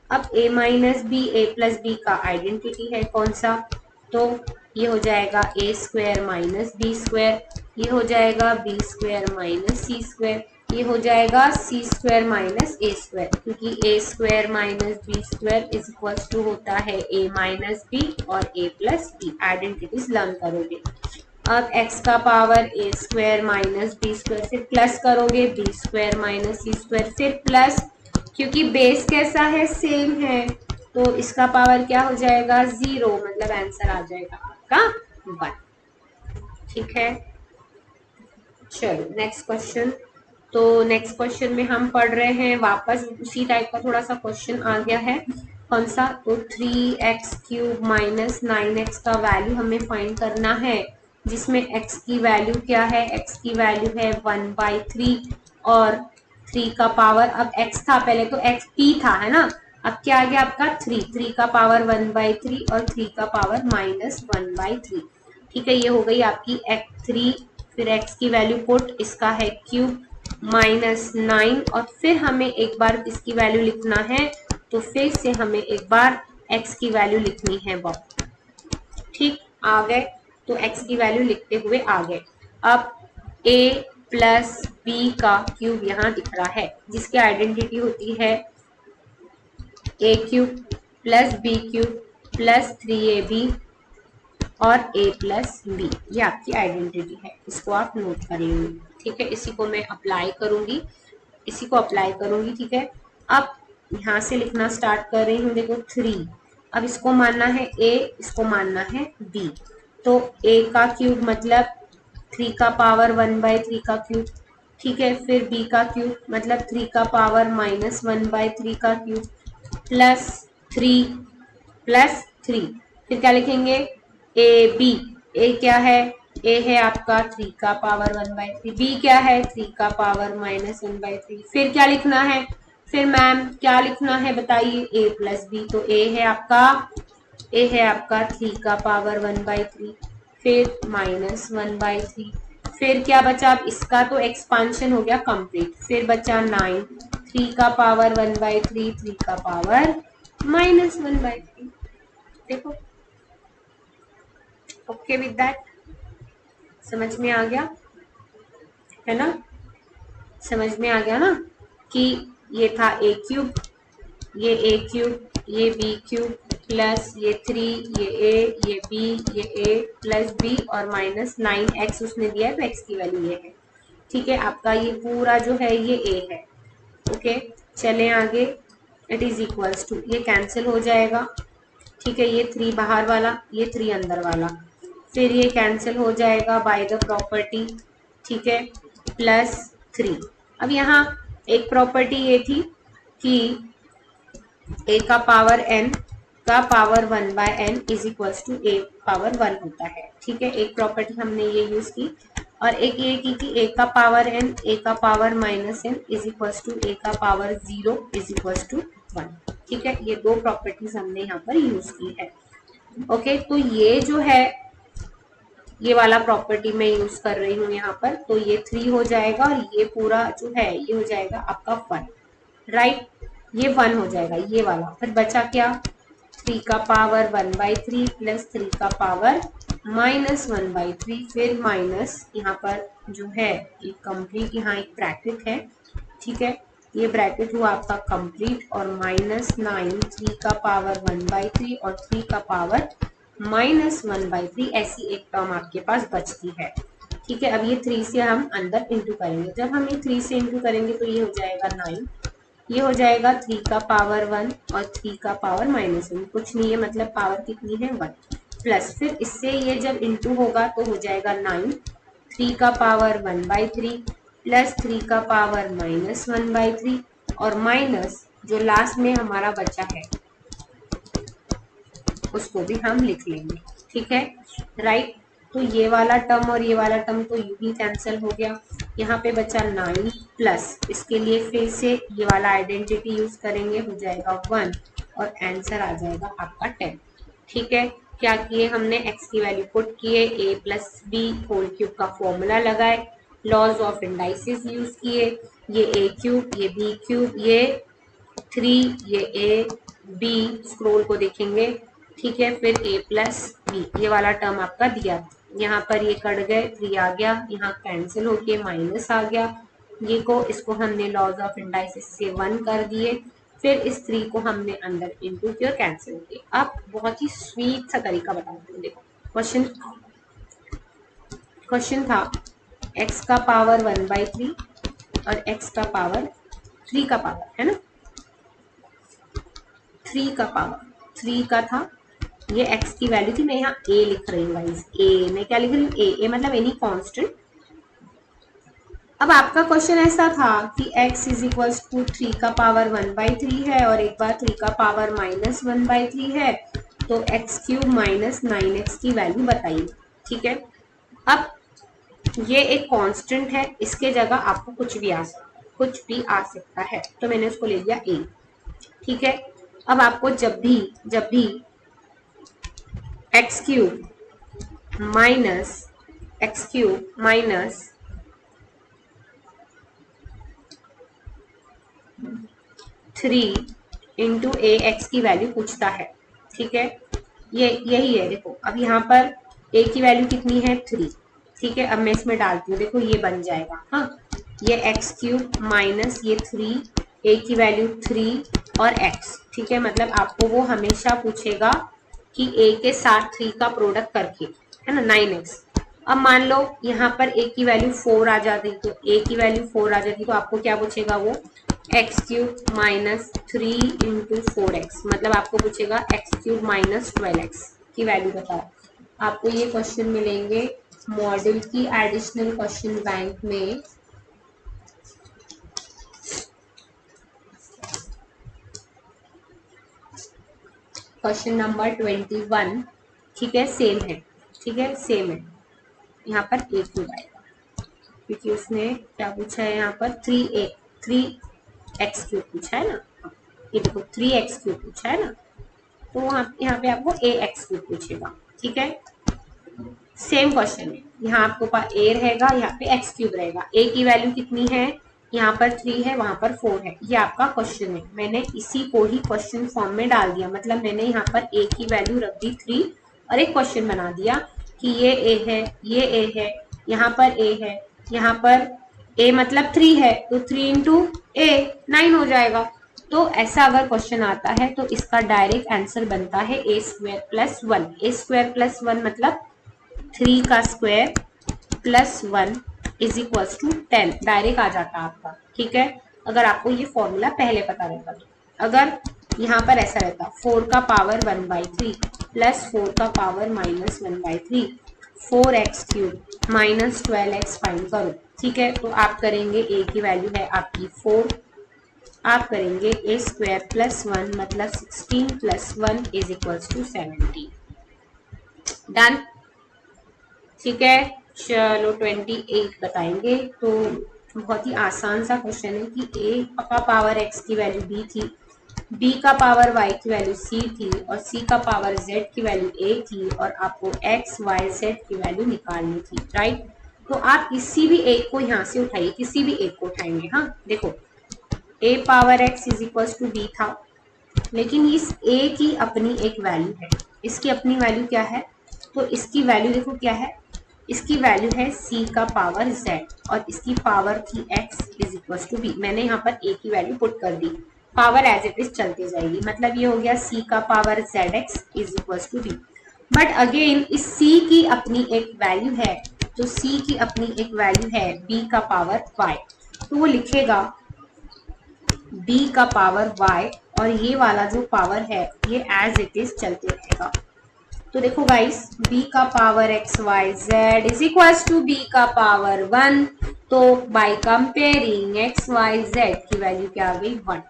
Speaker 1: अब a minus b a plus b का आइडेंटिटी है कौन सा, तो ये हो जाएगा a square minus b square, ये हो जाएगा b square minus c square, ये हो जाएगा c square minus a square, क्योंकि a square minus b square is equal to होता है a माइनस बी और a plus b. Identities learn करोगे। अब x का power a square minus b square, फिर प्लस करोगे b square minus c square, फिर प्लस, क्योंकि बेस कैसा है, सेम है, तो इसका पावर क्या हो जाएगा 0, मतलब आंसर आ जाएगा आपका 1, ठीक है। चलो नेक्स्ट क्वेश्चन। तो नेक्स्ट क्वेश्चन में हम पढ़ रहे हैं वापस उसी टाइप का थोड़ा सा क्वेश्चन आ गया है। कौन सा, तो 3x क्यूब माइनस 9x का वैल्यू हमें फाइंड करना है, जिसमें x की वैल्यू क्या है, x की वैल्यू है 1/3 और 3 का पावर, अब x था पहले तो x p था, है ना, अब क्या आ गया आपका 3 का पावर 1/3 और 3 का पावर माइनस 1/3, ठीक है। ये हो गई आपकी x3, फिर x की वैल्यू पुट, इसका है क्यूब माइनस 9, और फिर हमें एक बार इसकी वैल्यू लिखना है, तो फिर से हमें एक बार x की वैल्यू लिखनी है बहुत, ठीक। आ गए, तो x की वैल्यू लिखते हुए आ गए। अब a प्लस बी का क्यूब यहाँ दिख रहा है, जिसकी आइडेंटिटी होती है a cube plus b cube plus 3ab और a प्लस बी, ये आपकी आइडेंटिटी है, इसको आप नोट कर लेंगे, ठीक है। इसी को मैं अप्लाई करूंगी, इसी को अप्लाई करूंगी, ठीक है। अब यहाँ से लिखना स्टार्ट कर रही हूँ, देखो 3, अब इसको मानना है a, इसको मानना है b, तो a का क्यूब मतलब 3 का पावर 1/3 का क्यूब, ठीक है। फिर b का क्यूब मतलब 3 का पावर माइनस 1/3 का क्यूब प्लस 3, फिर क्या लिखेंगे ए बी, ए क्या है, ए है आपका 3 का पावर 1/3, बी क्या है 3 का पावर माइनस 1/3, फिर क्या लिखना है, फिर मैम क्या लिखना है बताइए, a प्लस बी, तो a है आपका 3 का पावर 1/3, फिर माइनस 1/3, फिर क्या बचा, अब इसका तो एक्सपांशन हो गया कंप्लीट, फिर बचा 9, 3 का पावर 1/3, 3 का पावर माइनस 1/3, देखो। ओके विद दैट, समझ में आ गया है ना, समझ में आ गया ना कि ये था a क्यूब, ये a क्यूब, ये b क्यूब प्लस ये 3, ये a, ये b, ये a प्लस b और माइनस 9x उसने दिया है, तो x की वैल्यू ये है, ठीक है। आपका ये पूरा जो है ये a है, ओके। चलें आगे, इट इज इक्वल्स टू, ये कैंसिल हो जाएगा, ठीक है, ये 3 बाहर वाला, ये 3 अंदर वाला, फिर ये कैंसिल हो जाएगा बाय द प्रॉपर्टी, ठीक है, प्लस 3। अब यहाँ एक प्रॉपर्टी ये थी कि a का पावर n का power 1/n is equals to a power 1 होता है, ठीक है। एक प्रॉपर्टी हमने ये यूज की, और एक ये की कि a का पावर n, a का power minus n is equals to a का पावर 0 इज इक्वल्स टू 1, ठीक है। ये दो प्रॉपर्टीज हमने यहाँ पर यूज की है, ओके। तो ये जो है ये वाला प्रॉपर्टी मैं यूज कर रही हूँ यहाँ पर, तो ये 3 हो जाएगा और ये पूरा जो है ये हो जाएगा आपका 1, राइट, ये 1 हो जाएगा ये वाला। फिर बचा क्या, 3 का पावर 1/3 प्लस 3 का पावर माइनस 1/3, फिर माइनस यहाँ पर जो है एक कंप्लीट यहाँ एक ब्रैकेट है, ठीक है, ये ब्रैकेट हुआ आपका कंप्लीट, और माइनस 9, 3 का पावर 1/3 और 3 का पावर माइनस 1/3, ऐसी एक टर्म आपके पास बचती है, ठीक है। अब ये 3 से हम अंदर इंटू करेंगे, जब हम ये 3 से इंटू करेंगे तो ये हो जाएगा 9, ये हो जाएगा 3 का पावर 1 और 3 का पावर -1, कुछ नहीं है, मतलब पावर कितनी है 1, प्लस फिर इससे ये जब इंटू होगा तो हो जाएगा 9, 3 का पावर 1/3 प्लस 3 का पावर -1/3 और माइनस जो लास्ट में हमारा बचा है उसको भी हम लिख लेंगे, ठीक है, राइट। तो ये वाला टर्म और ये वाला टर्म तो यूं ही कैंसिल हो गया, यहाँ पे बचा 9 प्लस इसके लिए फिर से ये वाला आइडेंटिटी यूज करेंगे, हो जाएगा 1 और आंसर आ जाएगा आपका 10, ठीक है। क्या किए हमने, x की वैल्यू पुट किए, a plus b whole cube का फॉर्मूला लगाए, लॉज ऑफ इंडाइसिस यूज किए, ये a क्यूब, ये b क्यूब, ये 3, ये a b, स्क्रोल को देखेंगे, ठीक है, फिर a प्लस बी, ये वाला टर्म आपका दिया, यहाँ पर ये कट गए, 3 आ गया, यहाँ कैंसिल होके माइनस आ गया, ये को इसको हमने लॉज ऑफ इंडाइसिस से 1 कर दिए, फिर इस 3 को हमने अंदर इंटू किया, कैंसिल हो गया। अब बहुत ही स्वीट सा तरीका बताते हैं, देखो क्वेश्चन था x का पावर 1/3 और x का पावर 3 का पावर है ना, 3 का पावर 3 का था, ये x की वैल्यू थी, मैं यहाँ a लिख रही हूँ गाइस, a मैं क्या लिख रही हूँ, a मतलब एनी कांस्टेंट। अब आपका क्वेश्चन ऐसा था कि x इज इक्वल्स टू 3 का पावर 1/3 है और एक बार 3 का पावर -1/3 है, तो x क्यूब माइनस 9x की वैल्यू बताइए, ठीक है। अब ये एक कांस्टेंट है, इसके जगह आपको कुछ भी आ सकता है, तो मैंने उसको ले लिया a, ठीक है। अब आपको जब भी एक्स क्यूब माइनस 3 इंटू ए एक्स की वैल्यू पूछता है, ठीक है, ये यही है। देखो अब यहाँ पर ए की वैल्यू कितनी है 3, ठीक है, अब मैं इसमें डालती हूँ, देखो ये बन जाएगा, हाँ, ये एक्स क्यूब माइनस ये 3, ए की वैल्यू 3 और एक्स, ठीक है, मतलब आपको वो हमेशा पूछेगा कि a के साथ 3 का प्रोडक्ट करके, है ना, 9x। अब मान लो यहाँ पर a की वैल्यू 4 आ जाती, तो a की वैल्यू 4 आ जाती, तो आपको क्या पूछेगा वो x cube minus 3 into 4x, मतलब आपको पूछेगा एक्स क्यूब माइनस 12x की वैल्यू बताओ। आपको ये क्वेश्चन मिलेंगे मॉडल की एडिशनल क्वेश्चन बैंक में, क्वेश्चन नंबर 21, ठीक है, सेम है, ठीक है, सेम है, यहाँ पर a क्यूब आएगा क्योंकि उसने क्या पूछा है, यहाँ पर 3x क्यूब पूछा है ना, ये देखो 3x क्यूब पूछा है ना, तो यहाँ पे आपको ax क्यूब पूछेगा, ठीक है, सेम क्वेश्चन है, यहाँ आपको पास a रहेगा, यहाँ पे x क्यूब रहेगा, a की वैल्यू कितनी है, यहाँ पर 3 है, वहां पर 4 है, ये आपका क्वेश्चन है, मैंने इसी को ही क्वेश्चन फॉर्म में डाल दिया, मतलब मैंने यहाँ पर a की वैल्यू रख दी 3 और एक क्वेश्चन बना दिया कि ये a है, ये a है, यहाँ पर a है, यहाँ पर a मतलब 3 है, तो 3 इंटू a 9 हो जाएगा। तो ऐसा अगर क्वेश्चन आता है तो इसका डायरेक्ट आंसर बनता है a square plus 1, a square plus 1 मतलब 3 का square plus 1 is equal to 10, direct आ जाता आपका, ठीक है, अगर आपको ये फॉर्मूला पहले पता रहता तो। अगर यहाँ पर ऐसा रहता 4 का पावर 1/3 प्लस 4 का power -1/3, 4x cube minus 12x find करो, ठीक है, तो आप करेंगे a की वैल्यू है आपकी 4, आप करेंगे a स्क्वायर प्लस 1 मतलब 16 plus 1 is equal to 17, done, ठीक है। चलो 28 बताएंगे, तो बहुत ही आसान सा क्वेश्चन है कि a का पावर x की वैल्यू b थी, b का पावर y की वैल्यू c थी और c का पावर z की वैल्यू a थी और आपको x y z की वैल्यू निकालनी थी, राइट। तो आप किसी भी एक को यहाँ से उठाइए, किसी भी एक को उठाएंगे, हाँ देखो a power x is equal to b था, लेकिन इस a की अपनी एक वैल्यू है, इसकी अपनी वैल्यू क्या है, तो इसकी वैल्यू देखो क्या है, इसकी वैल्यू है c का पावर z और इसकी पावर थी x is equal to b, मैंने यहाँ पर a की वैल्यू पुट कर दी, पावर एज इट इज चलती जाएगी, मतलब ये हो गया c का power zx is equal to b। But again इस c की अपनी एक वैल्यू है, तो c की अपनी एक वैल्यू है b का पावर y, तो वो लिखेगा b का पावर y और ये वाला जो पावर है ये एज इट इज चलते रहेगा। तो देखो गाइस, b का power x y z is equal to b का पावर 1, तो by comparing x y z की वैल्यू क्या आ गई 1।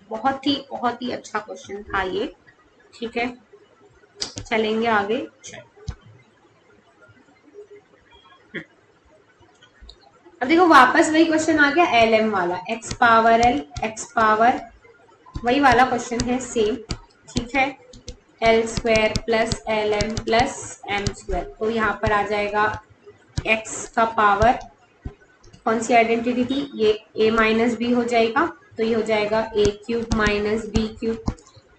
Speaker 1: बहुत ही अच्छा क्वेश्चन था ये। ठीक है, चलेंगे आगे। अब देखो वापस वही क्वेश्चन आ गया एल एम वाला, x power l x power, वही वाला क्वेश्चन है सेम। ठीक है, l square plus l m plus m square, तो यहाँ पर आ जाएगा एक्स का पावर, कौन सी आइडेंटिटी थी ये, ए माइनस बी हो जाएगा, तो ये हो जाएगा a cube minus b cube,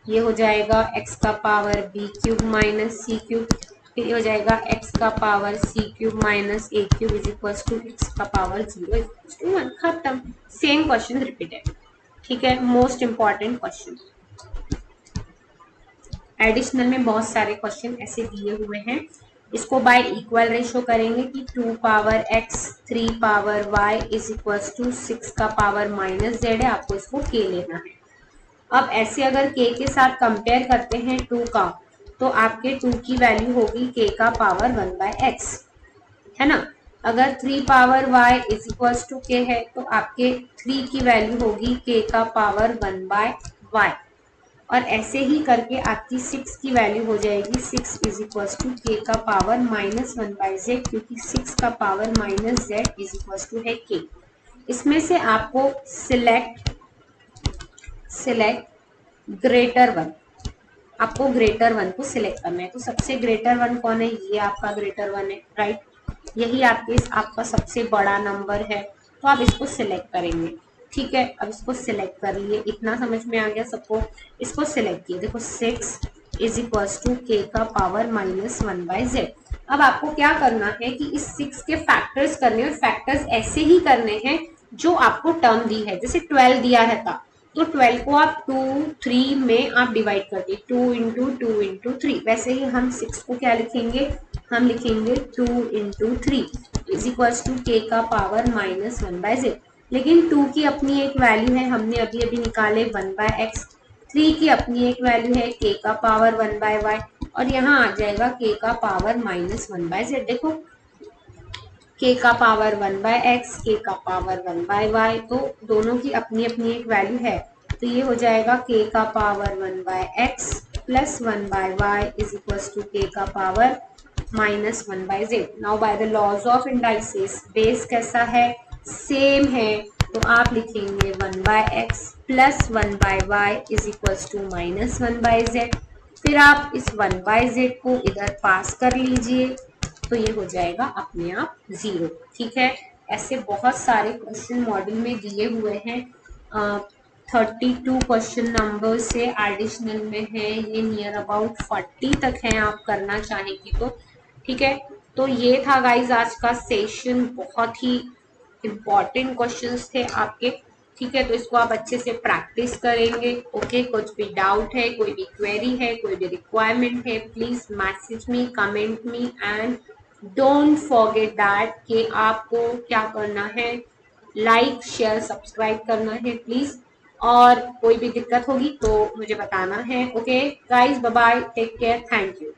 Speaker 1: ये हो जाएगा एक्स का power b cube minus c cube, फिर ये हो जाएगा एक्स का power c cube minus a cube is equal to x का पावर 0 इज टू 1। खत्म, सेम क्वेश्चन रिपीटेड। ठीक है, मोस्ट इंपॉर्टेंट क्वेश्चन। एडिशनल में बहुत सारे क्वेश्चन ऐसे दिए हुए हैं, इसको बाय इक्वल रेशो करेंगे कि 2 power x 3 power y is equal to 6 का पावर माइनस z है, आपको इसको k लेना है। अब ऐसे अगर k के साथ कंपेयर करते हैं 2 का, तो आपके 2 की वैल्यू होगी k का पावर 1 बाय x, है ना। अगर 3 power y is equal to k है, तो आपके 3 की वैल्यू होगी k का पावर 1 बाय y, और ऐसे ही करके आपकी 6 की वैल्यू हो जाएगी 6 इज इक्वल टू के का पावर माइनस 1 बाई जेड, क्योंकि 6 का power minus z is equal to है के। इसमें से आपको सिलेक्ट ग्रेटर वन, आपको ग्रेटर वन को सिलेक्ट करना है। तो सबसे ग्रेटर वन कौन है, ये आपका ग्रेटर वन है, राइट। यही आपका सबसे बड़ा नंबर है, तो आप इसको सिलेक्ट करेंगे। ठीक है, अब इसको सिलेक्ट कर लिए, इतना समझ में आ गया सबको। इसको सिलेक्ट किए, देखो 6 इज इक्वल टू के का पावर माइनस 1 बाय जेड। अब आपको क्या करना है कि इस 6 के फैक्टर्स करने, और फैक्टर्स ऐसे ही करने हैं जो आपको टर्म दी है। जैसे 12 दिया रहता, तो 12 को आप 2 3 में आप डिवाइड कर दिए, 2 इंटू 2 इंटू 3। वैसे ही हम 6 को क्या लिखेंगे, हम लिखेंगे 2 into 3 is equal to k का पावर माइनस 1 बाय जेड। लेकिन 2 की अपनी एक वैल्यू है, हमने अभी अभी निकाले 1 बाय एक्स। 3 की अपनी एक वैल्यू है के का पावर 1 बाय वाई, और यहाँ आ जाएगा के का पावर माइनस 1 बाय जेड। देखो के का पावर 1 बाय एक्स, के का पावर 1 बाय वाई, तो दोनों की अपनी अपनी एक वैल्यू है। तो ये हो जाएगा के का power 1 by x plus 1 by y is equal to k का power minus 1 by z. Now by the laws of indices, base कैसा है, सेम है, तो आप लिखेंगे 1 by x plus 1 by y is equal to minus 1 by z. फिर आप इस 1 बाय जेड को इधर पास कर लीजिए, तो ये हो जाएगा अपने आप 0। ठीक है, ऐसे बहुत सारे क्वेश्चन मॉड्यूल में दिए हुए हैं। 32 क्वेश्चन नंबर से एडिशनल में है, ये नियर अबाउट 40 तक है, आप करना चाहेंगे तो। ठीक है, तो ये था गाइज आज का सेशन, बहुत ही इम्पॉर्टेंट क्वेश्चंस थे आपके। ठीक है, तो इसको आप अच्छे से प्रैक्टिस करेंगे। ओके, कुछ भी डाउट है, कोई भी क्वेरी है, कोई भी रिक्वायरमेंट है, please message me, comment me, and don't forget that कि आपको क्या करना है, लाइक शेयर सब्सक्राइब करना है प्लीज। और कोई भी दिक्कत होगी तो मुझे बताना है। Okay guys, bye bye, take care, thank you.